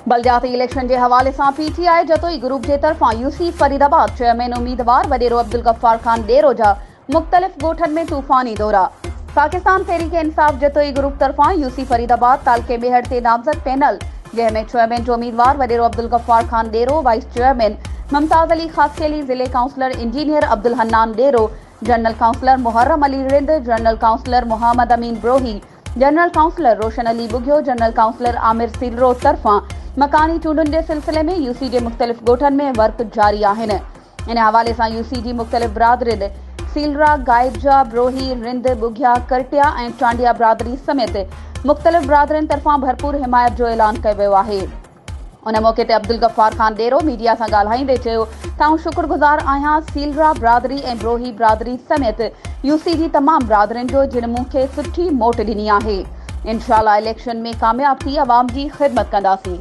बलदियाती election के हवाले से पीटीआई जतोई ग्रुप के तरफा यूसी फरीदाबाद चेयरमैन उम्मीदवार वडेरो अब्दुल गफ्फार खान डेरो जा मुख्तलिफ गोठन में तूफानी दौरा। पाकिस्तान तहरीक इंसाफ जतोई ग्रुप तरफा यूसी फरीदाबाद तालके मेहर से नामजद पैनल जैमें चेयरमैन जो उम्मीदवार वडेरो अब्दुल गफ्फार खान डेरो, वाइस चेयरमैन मुमताज अली खासकेली, जिले councillor engineer Abdul Hannan Dero, general councillor Muharram Ali Rind, general councillor Muhammad Amin Brohi, general councillor Roshan Ali Bughio, general councillor Amir Silro तरफा मकानी चूंडुनि के सिलसिले में यूसी के मुख्तलिफ गोठन में वर्क जारी आहिनि। इन हवाले से यूसी की मुख्तलिफ बिरादरिन सीलरा, गाइबजा, ब्रोही, रिंद, बुघिया, करटिया और चांडिया बिरादरी समेत मुख्तलिफ बिरादरिन तरफा भरपूर हिमायत जो ऐलान किया वियो आहे। उन मौके ते अब्दुल गफ्फार खान डेरो मीडिया से ॻाल्हाईंदे चयो त शुक्रगुज़ार आहियां सीलरा बिरादरी और ब्रोही बिरादरी समेत यूसी की तमाम बिरादरिन जो जिन मूंखे सुठी मोट ॾिनी आहे। इंशाअल्लाह इलेक्शन में कामयाब थी अवाम की ख़िदमत कंदासीं।